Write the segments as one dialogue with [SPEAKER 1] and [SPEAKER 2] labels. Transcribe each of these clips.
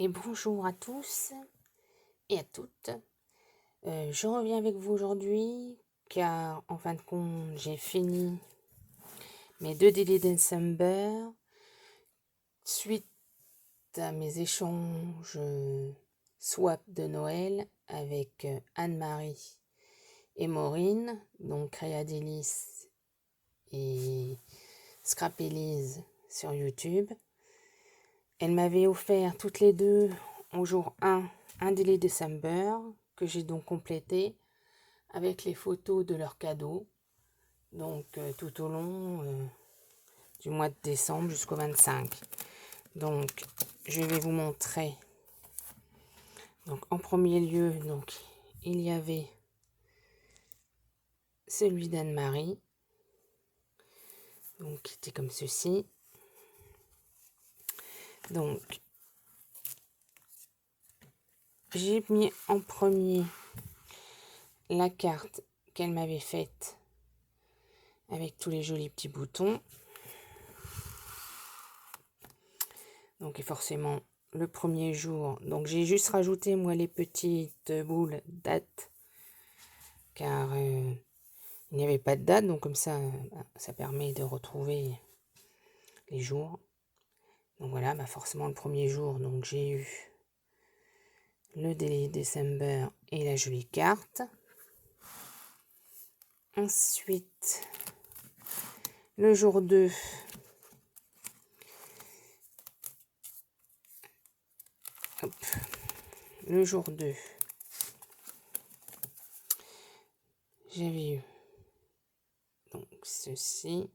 [SPEAKER 1] Et bonjour à tous et à toutes. Je reviens avec vous aujourd'hui car en fin de compte j'ai fini mes 2 Daily December suite à mes échanges swap de Noël avec Anne-Marie et Maureen, donc Créadélis et Scrapelise sur YouTube. Elles m'avaient offert toutes les deux au jour 1 un Daily December que j'ai donc complété avec les photos de leurs cadeaux, donc tout au long du mois de décembre jusqu'au 25. Donc je vais vous montrer. Donc en premier lieu, donc il y avait celui d'Anne-Marie, donc qui était comme ceci. Donc j'ai mis en premier la carte qu'elle m'avait faite avec tous les jolis petits boutons. Donc et forcément le premier jour, donc j'ai juste rajouté moi les petites boules date car il n'y avait pas de date, donc comme ça ça permet de retrouver les jours. Donc voilà, forcément le premier jour, donc j'ai eu le Daily December et la jolie carte. Ensuite le jour 2, hop, le jour 2, j'avais eu donc ceci.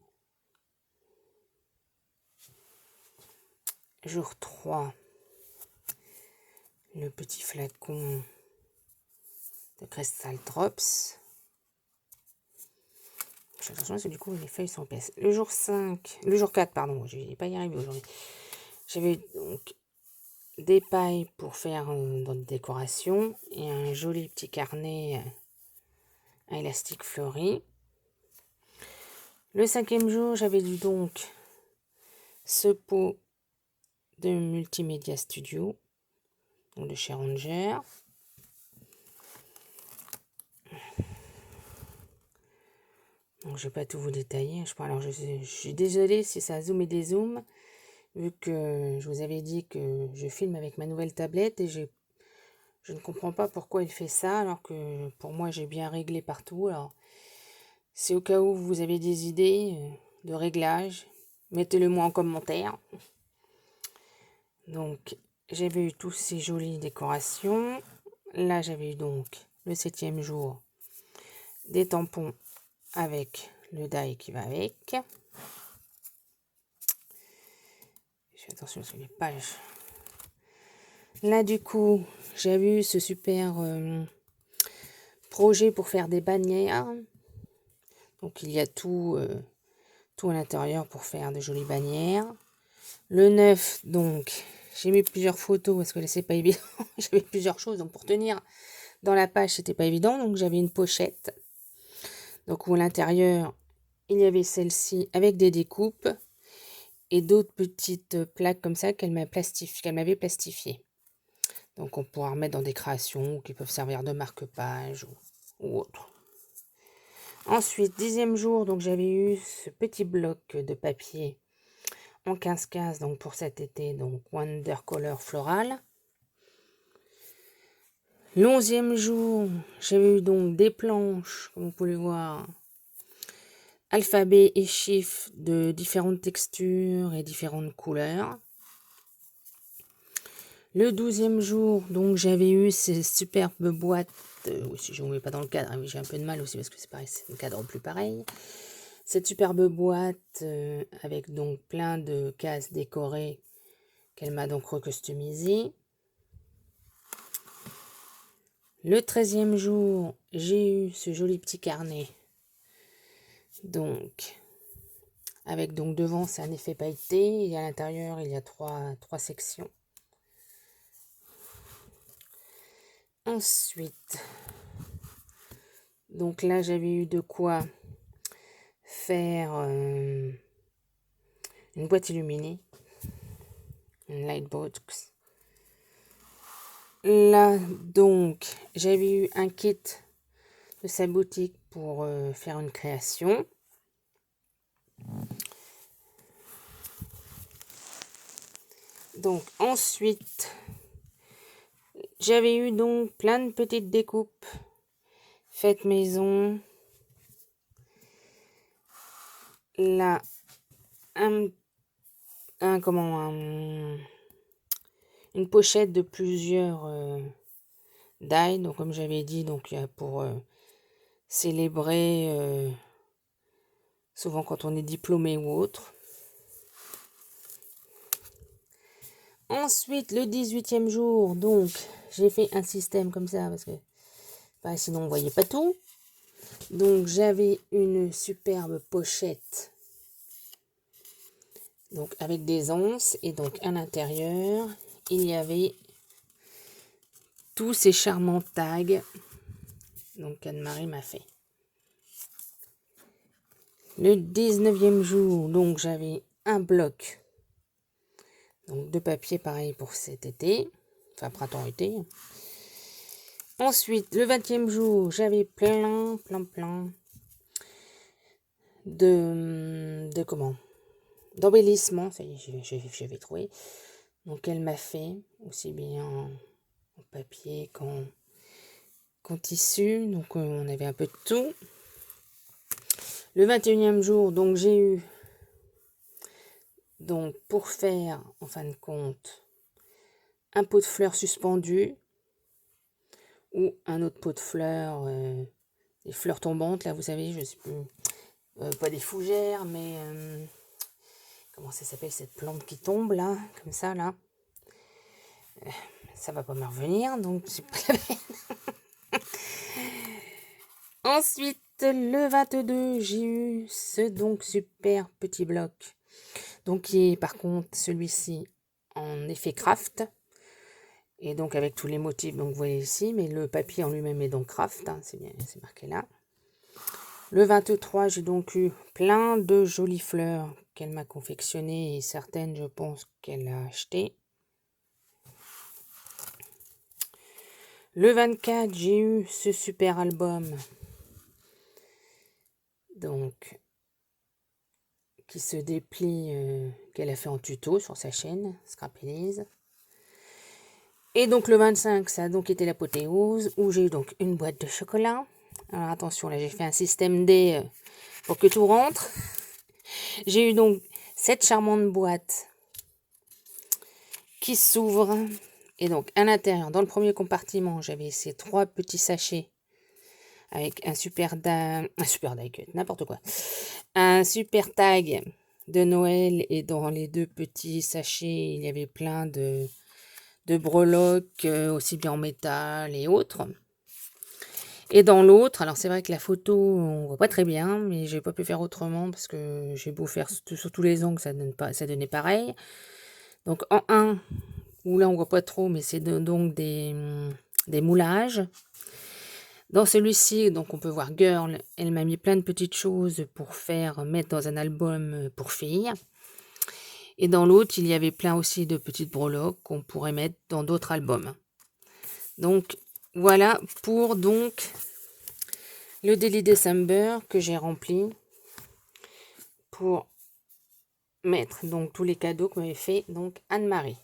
[SPEAKER 1] Jour 3, le petit flacon de Crystal Drops. Fais attention parce que du coup les feuilles sont épaisses. Le jour 5, le jour 4, pardon, je vais pas y arriver aujourd'hui. J'avais donc des pailles pour faire dans des décorations et un joli petit carnet à élastique fleuri. Le 5e jour, j'avais donc ce pot de Multimédia Studio, donc de chez Ranger. Donc, je vais pas tout vous détailler. Alors, je suis désolée si ça zoome et dézoome, vu que je vous avais dit que je filme avec ma nouvelle tablette et je ne comprends pas pourquoi il fait ça, alors que pour moi, j'ai bien réglé partout. Alors, c'est au cas où vous avez des idées de réglage, mettez-le moi en commentaire. Donc, j'avais eu tous ces jolies décorations. Là, j'avais eu donc le 7e jour des tampons avec le die qui va avec. Je fais attention sur les pages. Là, du coup, j'avais eu ce super projet pour faire des bannières. Donc, il y a tout à l'intérieur pour faire de jolies bannières. Le 9, donc, j'ai mis plusieurs photos parce que là, c'est pas évident. J'avais plusieurs choses, donc pour tenir dans la page, c'était pas évident. Donc, j'avais une pochette. Donc, où à l'intérieur, il y avait celle-ci avec des découpes et d'autres petites plaques comme ça qu'elle m'avait plastifiées. Donc, on pourra remettre dans des créations qui peuvent servir de marque-page ou autre. Ensuite, 10e jour, donc j'avais eu ce petit bloc de papier en 15-15, donc pour cet été, donc Wondercolor Floral. Le 11e jour, j'avais eu donc des planches, comme vous pouvez le voir, alphabet et chiffres de différentes textures et différentes couleurs. Le 12e jour, donc j'avais eu ces superbes boîtes. Si je ne mets pas dans le cadre, mais j'ai un peu de mal aussi parce que c'est pareil, c'est un cadre plus pareil. Cette superbe boîte avec donc plein de cases décorées qu'elle m'a donc recustomisées. Le 13e jour, j'ai eu ce joli petit carnet. Donc, avec donc devant, c'est un effet pailleté. Et à l'intérieur, il y a trois sections. Ensuite, donc là, j'avais eu de quoi faire une boîte illuminée, une lightbox. Là, donc, j'avais eu un kit de sa boutique pour faire une création. Donc, ensuite, j'avais eu donc plein de petites découpes faites maison. Là, une pochette de plusieurs die. Donc, comme j'avais dit, donc il y a pour célébrer souvent quand on est diplômé ou autre. Ensuite, le 18e jour, donc j'ai fait un système comme ça parce que sinon on ne voyait pas tout. Donc j'avais une superbe pochette, donc avec des anses, et donc à l'intérieur il y avait tous ces charmants tags donc qu'Anne-Marie m'a fait. Le 19e jour, donc j'avais un bloc donc de papier pareil pour cet été, enfin printemps-été. Ensuite, le 20e jour, j'avais plein d'embellissements, ça y est, j'avais trouvé. Donc elle m'a fait aussi bien en papier qu'en tissu, donc on avait un peu de tout. Le 21e jour, donc j'ai eu, donc pour faire en fin de compte, un pot de fleurs suspendu ou un autre pot de fleurs, des fleurs tombantes, là vous savez, je sais plus, pas des fougères, mais comment ça s'appelle cette plante qui tombe là, comme ça là. Ça va pas me revenir, donc c'est pas la peine. Ensuite, le 22, j'ai eu ce donc super petit bloc. Donc qui est par contre celui-ci en effet craft. Et donc avec tous les motifs, donc vous voyez ici, mais le papier en lui-même est donc craft, hein, c'est bien, c'est marqué là. Le 23, j'ai donc eu plein de jolies fleurs qu'elle m'a confectionnées et certaines, je pense, qu'elle a achetées. Le 24, j'ai eu ce super album, donc qui se déplie, qu'elle a fait en tuto sur sa chaîne, Scrapelise. Et donc le 25, ça a donc été l'apothéose, où j'ai eu donc une boîte de chocolat. Alors attention, là j'ai fait un système D pour que tout rentre. J'ai eu donc cette charmante boîte qui s'ouvre. Et donc à l'intérieur, dans le premier compartiment, j'avais ces 3 petits sachets avec un super die cut, n'importe quoi. Un super tag de Noël, et dans les 2 petits sachets, il y avait plein de breloques, aussi bien en métal et autres. Et dans l'autre, alors c'est vrai que la photo, on voit pas très bien, mais j'ai pas pu faire autrement parce que j'ai beau faire sur tous les angles, ça donnait pareil. Donc en 1, où là on voit pas trop, mais c'est donc des moulages. Dans celui-ci, donc on peut voir Girl, elle m'a mis plein de petites choses pour mettre dans un album pour filles. Et dans l'autre, il y avait plein aussi de petites breloques qu'on pourrait mettre dans d'autres albums. Donc voilà pour donc le Daily December que j'ai rempli pour mettre donc tous les cadeaux que m'avait fait donc Anne-Marie.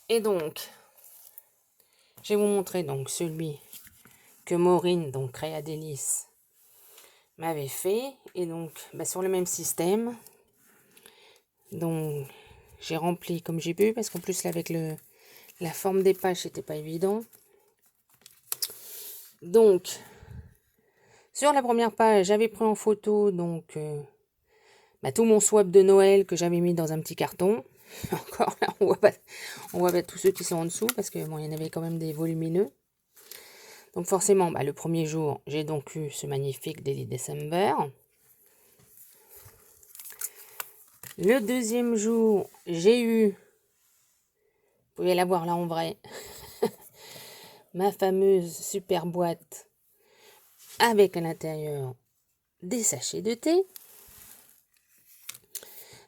[SPEAKER 1] Et donc je vais vous montrer donc celui que Maureen, donc Créa Délices, m'avait fait. Et donc sur le même système, donc j'ai rempli comme j'ai pu, parce qu'en plus là, avec la forme des pages, c'était pas évident. Donc sur la première page, j'avais pris en photo donc tout mon swap de Noël que j'avais mis dans un petit carton. Encore là, on voit pas tous ceux qui sont en dessous, parce que bon, il y en avait quand même des volumineux. Donc forcément, le premier jour, j'ai donc eu ce magnifique Daily December. Le deuxième jour, j'ai eu, vous pouvez la voir là en vrai, ma fameuse super boîte avec à l'intérieur des sachets de thé.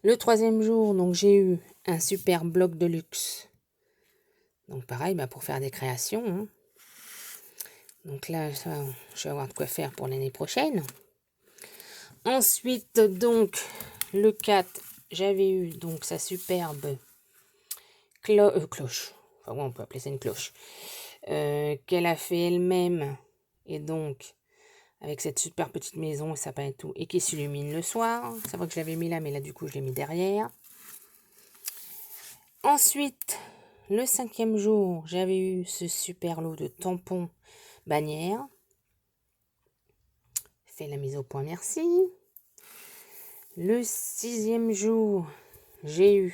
[SPEAKER 1] Le troisième jour, donc j'ai eu un super bloc de luxe, Donc pareil, bah, pour faire des créations. Hein. Donc là, ça, je vais avoir de quoi faire pour l'année prochaine. Ensuite, donc, le 4, j'avais eu donc sa superbe cloche. Enfin, ouais, on peut appeler ça une cloche. Qu'elle a fait elle-même. Et donc, avec cette super petite maison, sapin et tout, et qui s'illumine le soir. C'est vrai que je l'avais mis là, mais là, du coup, je l'ai mis derrière. Ensuite, le 5e jour, j'avais eu ce super lot de tampons bannières. Fait la mise au point, merci. Le 6e jour, j'ai eu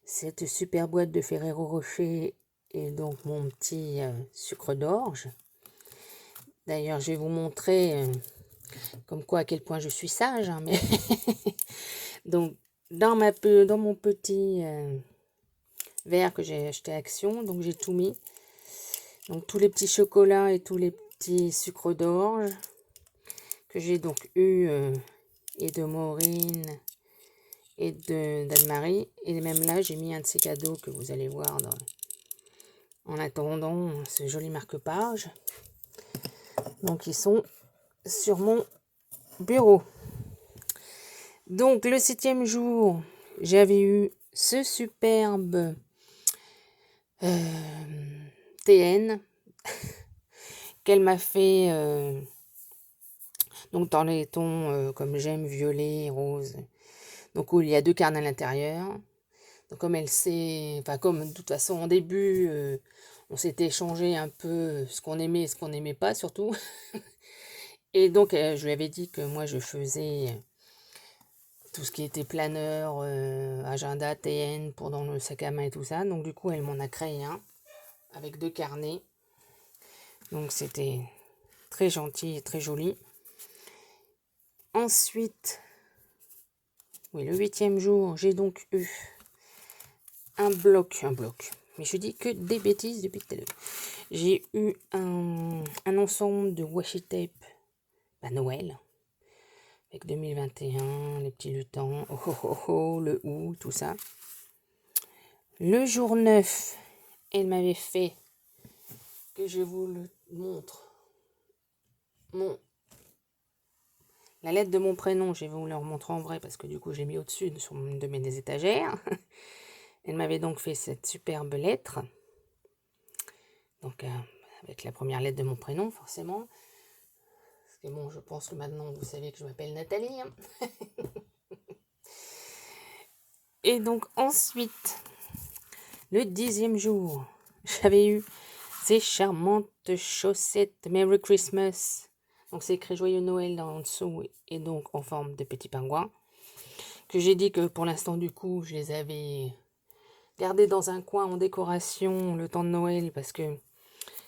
[SPEAKER 1] cette super boîte de Ferrero Rocher et donc mon petit sucre d'orge. D'ailleurs, je vais vous montrer comme quoi à quel point je suis sage. Hein, mais donc, dans mon petit verre que j'ai acheté à Action, donc j'ai tout mis. Donc, tous les petits chocolats et tous les petits sucres d'orge que j'ai donc eu et de Maureen et d'Anne-Marie. Et même là, j'ai mis un de ces cadeaux que vous allez voir en attendant ce joli marque-page. Donc, ils sont sur mon bureau. Donc, le 7e jour, j'avais eu ce superbe TN qu'elle m'a fait donc dans les tons comme j'aime, violet, rose. Donc, où il y a 2 carnes à l'intérieur. Donc, comme elle sait, enfin, comme de toute façon, en début, on s'était échangé un peu ce qu'on aimait et ce qu'on n'aimait pas, surtout. Et donc, je lui avais dit que moi, je faisais tout ce qui était planeur, agenda, TN pour dans le sac à main et tout ça. Donc, du coup, elle m'en a créé un avec 2 carnets. Donc, c'était très gentil et très joli. Ensuite, oui, le 8e jour, j'ai donc eu un bloc. Mais je dis que des bêtises depuis tout à l'heure. J'ai eu un ensemble de washi tape Noël. Avec 2021, les petits lutins, le ou, tout ça. Le jour 9, elle m'avait fait, que je vous le montre, la lettre de mon prénom, je vais vous le remontrer en vrai parce que du coup j'ai mis au-dessus sur une de mes étagères. Elle m'avait donc fait cette superbe lettre. Donc avec la première lettre de mon prénom forcément. Parce que bon, je pense que maintenant vous savez que je m'appelle Nathalie. Hein. Et donc ensuite, le 10e jour, j'avais eu ces charmantes chaussettes Merry Christmas. Donc c'est écrit Joyeux Noël en dessous et donc en forme de petit pingouin. Que j'ai dit que pour l'instant du coup je les avais gardées dans un coin en décoration le temps de Noël parce que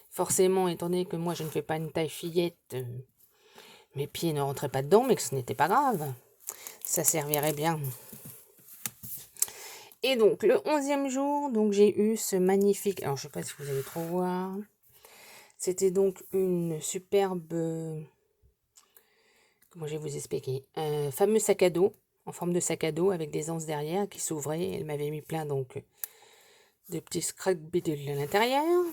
[SPEAKER 1] forcément étant donné que moi je ne fais pas une taille fillette, mes pieds ne rentraient pas dedans mais que ce n'était pas grave. Ça servirait bien. Et donc le 11e jour, donc j'ai eu ce magnifique, alors je ne sais pas si vous allez trop voir, c'était donc une superbe, comment je vais vous expliquer, un fameux sac à dos, en forme de sac à dos avec des anses derrière qui s'ouvraient. Elle m'avait mis plein donc de petits scrap bidules à l'intérieur.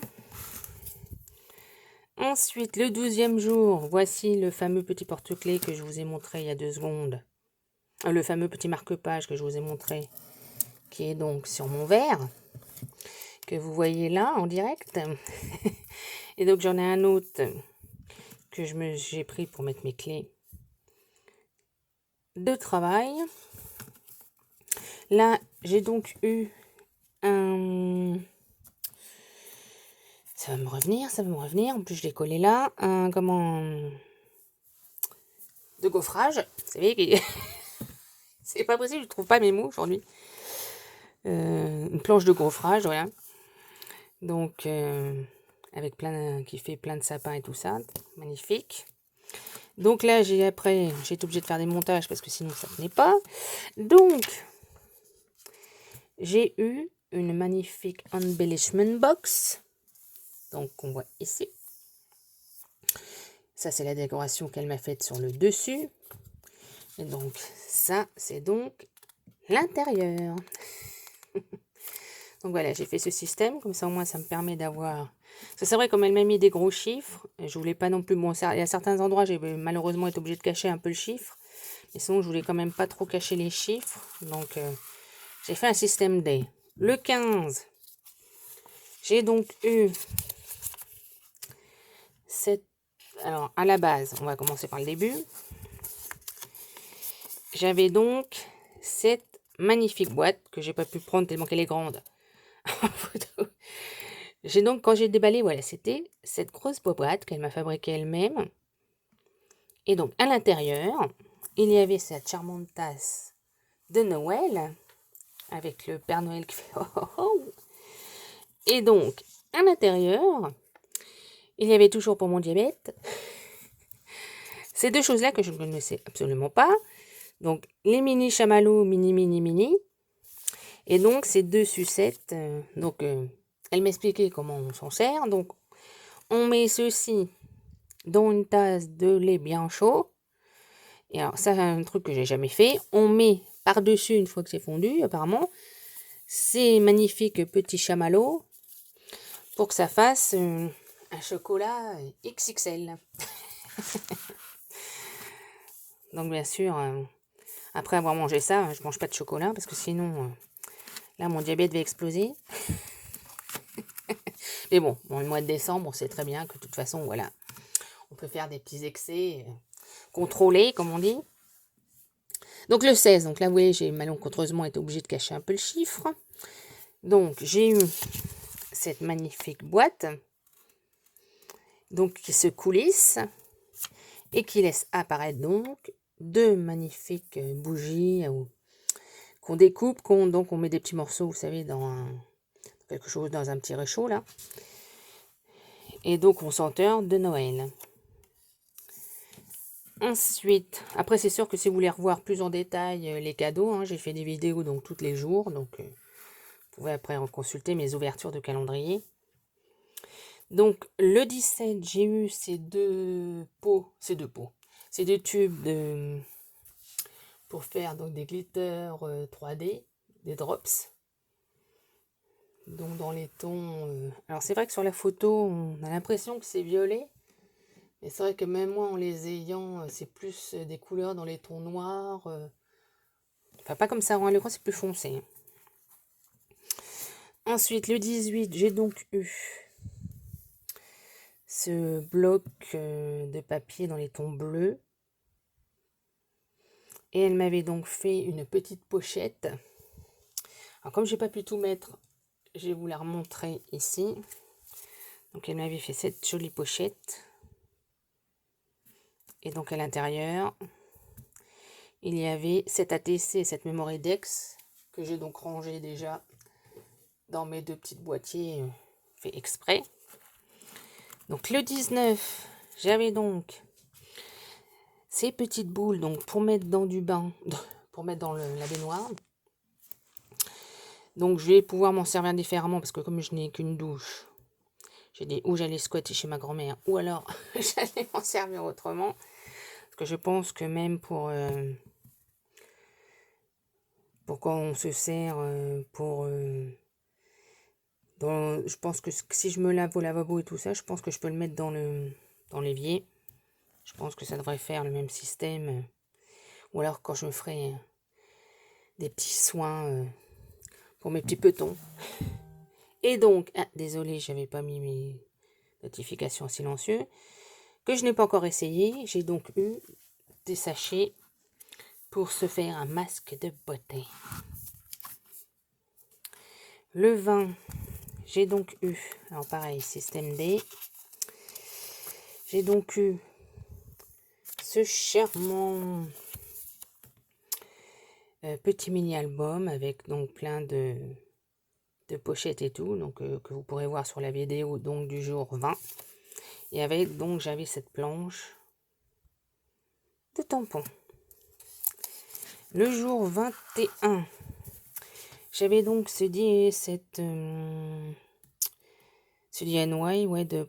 [SPEAKER 1] Ensuite, le 12e jour, voici le fameux petit porte-clés que je vous ai montré il y a 2 secondes. Le fameux petit marque-page que je vous ai montré, qui est donc sur mon verre, que vous voyez là en direct. Et donc j'en ai un autre que j'ai pris pour mettre mes clés de travail. Là, j'ai donc eu un... Ça va me revenir. En plus, je l'ai collé là. De gaufrage. Vous savez, c'est pas possible, je trouve pas mes mots aujourd'hui. Une planche de gaufrage, voilà. Donc, avec qui fait plein de sapins et tout ça. Magnifique. Donc là, j'ai été obligée de faire des montages parce que sinon, ça ne tenait pas. Donc, j'ai eu une magnifique embellishment box. Donc, on voit ici. Ça, c'est la décoration qu'elle m'a faite sur le dessus. Et donc, ça, c'est donc l'intérieur. Donc voilà, j'ai fait ce système, comme ça au moins ça me permet d'avoir... C'est vrai, comme elle m'a mis des gros chiffres, je voulais pas non plus... Bon, il y a certains endroits, j'ai malheureusement été obligée de cacher un peu le chiffre, mais sinon je voulais quand même pas trop cacher les chiffres, donc j'ai fait un système D. Le 15, j'ai donc eu cette... Alors, à la base, on va commencer par le début. J'avais donc cette magnifique boîte que j'ai pas pu prendre tellement qu'elle est grande. J'ai donc, quand j'ai déballé, voilà, c'était cette grosse boîte qu'elle m'a fabriquée elle-même. Et donc, à l'intérieur, il y avait cette charmante tasse de Noël, avec le Père Noël qui fait oh, oh, oh. Et donc, à l'intérieur, il y avait toujours pour mon diabète ces deux choses-là que je ne connaissais absolument pas. Donc, les mini chamallows, mini. Et donc, ces deux sucettes, elle m'expliquait comment on s'en sert. Donc, on met ceci dans une tasse de lait bien chaud. Et alors, ça, c'est un truc que j'ai jamais fait. On met par-dessus, une fois que c'est fondu, apparemment, ces magnifiques petits chamallows pour que ça fasse un chocolat XXL. Donc, bien sûr, après avoir mangé ça, je mange pas de chocolat parce que sinon, là, mon diabète va exploser. Mais bon, le mois de décembre, on sait très bien que de toute façon, voilà, on peut faire des petits excès contrôlés, comme on dit. Donc le 16, donc là, vous voyez, j'ai malencontreusement été obligée de cacher un peu le chiffre. Donc, j'ai eu cette magnifique boîte, donc qui se coulisse et qui laisse apparaître donc deux magnifiques bougies qu'on découpe, donc on met des petits morceaux, vous savez, dans quelque chose, dans un petit réchaud là. Et donc on senteur de Noël. Ensuite, après c'est sûr que si vous voulez revoir plus en détail les cadeaux, hein, j'ai fait des vidéos donc tous les jours, donc vous pouvez après consulter mes ouvertures de calendrier. Donc le 17, j'ai eu ces deux tubes pour faire donc des glitters 3D, des drops. Donc dans les tons... alors c'est vrai que sur la photo, on a l'impression que c'est violet. Mais c'est vrai que même moi, en les ayant, c'est plus des couleurs dans les tons noirs. Enfin, pas comme ça, à l'écran, c'est plus foncé. Ensuite, le 18, j'ai donc eu ce bloc de papier dans les tons bleus. Et elle m'avait donc fait une petite pochette. Alors, comme j'ai pas pu tout mettre, je vais vous la remontrer ici. Donc, elle m'avait fait cette jolie pochette. Et donc, à l'intérieur, il y avait cette ATC, cette Memory Dex, que j'ai donc rangé déjà dans mes deux petites boîtiers fait exprès. Donc le 19, j'avais donc ces petites boules donc pour mettre dans du bain, pour mettre dans la baignoire. Donc je vais pouvoir m'en servir différemment parce que comme je n'ai qu'une douche, j'ai dit où j'allais squatter chez ma grand-mère ou alors j'allais m'en servir autrement. Parce que je pense que même pour quand on se sert je pense que si je me lave au lavabo et tout ça, je pense que je peux le mettre dans l'évier. Je pense que ça devrait faire le même système. Ou alors quand je me ferai des petits soins pour mes petits petons. Et donc, désolé, j'avais pas mis mes notifications silencieuses, que je n'ai pas encore essayé. J'ai donc eu des sachets pour se faire un masque de beauté. Le 20, j'ai donc eu, alors pareil, système D. J'ai donc eu ce charmant petit mini album avec donc plein de pochettes et tout, donc que vous pourrez voir sur la vidéo donc du jour 20. Et avec donc j'avais cette planche de tampons. Le jour 21, j'avais donc ce DIY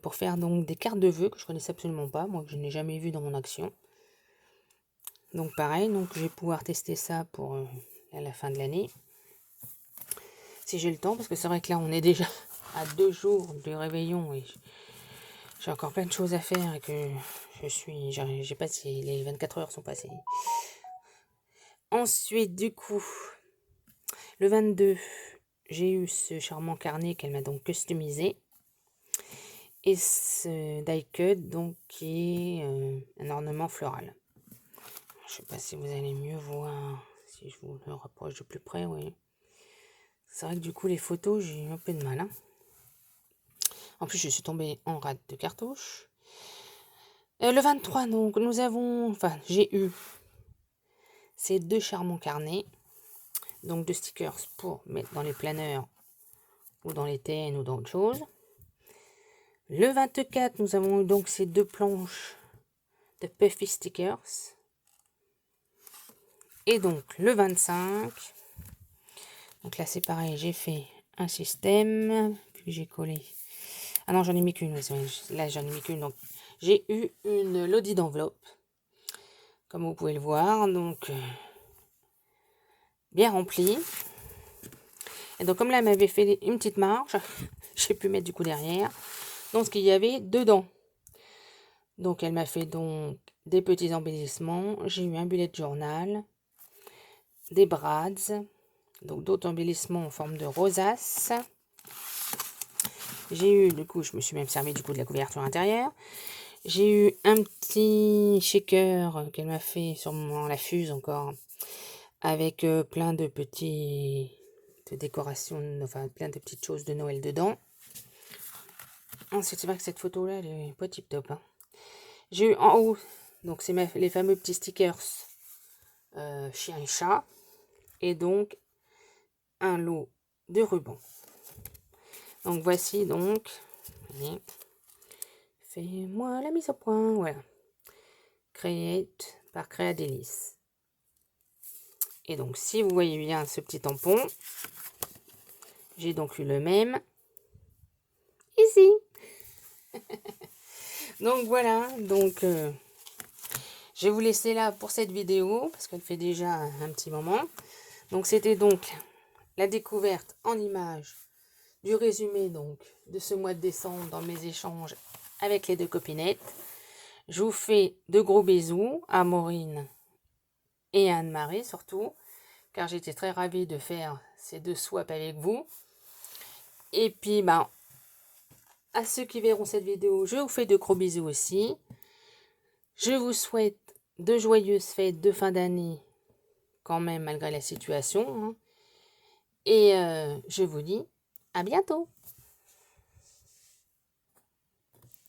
[SPEAKER 1] pour faire donc des cartes de vœux que je connaissais absolument pas, moi que je n'ai jamais vu dans mon action. Donc pareil, donc je vais pouvoir tester ça pour à la fin de l'année. si j'ai le temps, parce que c'est vrai que là, on est déjà à 2 jours du réveillon et j'ai encore plein de choses à faire et que j'ai pas si les 24 heures sont passées. Ensuite, du coup, le 22, j'ai eu ce charmant carnet qu'elle m'a donc customisé. Et ce die cut, donc, qui est un ornement floral. Je sais pas si vous allez mieux voir, si je vous le rapproche de plus près, oui. C'est vrai que du coup, les photos, j'ai eu un peu de mal. Hein. En plus, je suis tombée en rate de cartouche. Le 23, donc, j'ai eu ces 2 charmants carnets. Donc, 2 stickers pour mettre dans les planeurs ou dans les TN ou dans autre chose. Le 24, nous avons eu donc ces 2 planches de Puffy Stickers. Et donc, le 25, donc là, c'est pareil, j'ai fait un système, puis j'ai collé. Ah non, j'en ai mis qu'une, là, j'en ai mis qu'une. Donc, j'ai eu une loadie d'enveloppe, comme vous pouvez le voir, donc bien remplie. Et donc, comme là, elle m'avait fait une petite marge, j'ai pu mettre du coup derrière. Donc, ce qu'il y avait dedans. Donc, elle m'a fait donc des petits embellissements. J'ai eu un bullet journal, des brads, donc d'autres embellissements en forme de rosace. J'ai eu, du coup, je me suis même servi du coup de la couverture intérieure. J'ai eu un petit shaker qu'elle m'a fait sur la fuse encore, avec plein de petits de décorations, enfin plein de petites choses de Noël dedans. Ensuite, c'est vrai que cette photo là, elle est pas tip top. Hein. J'ai eu en haut, donc c'est les fameux petits stickers chien et chat, et donc un lot de rubans. Donc voici donc, fais-moi la mise au point, voilà. Create par Créadélice. Et donc si vous voyez bien ce petit tampon, j'ai donc eu le même ici. Donc voilà, donc je vais vous laisser là pour cette vidéo parce qu'elle fait déjà un petit moment. Donc c'était donc la découverte en images du résumé donc de ce mois de décembre dans mes échanges avec les 2 copinettes. Je vous fais de gros bisous à Maureen et à Anne-Marie surtout, car j'étais très ravie de faire ces 2 swaps avec vous. Et puis, à ceux qui verront cette vidéo, je vous fais de gros bisous aussi. Je vous souhaite de joyeuses fêtes de fin d'année, quand même, malgré la situation. Hein. Et je vous dis à bientôt.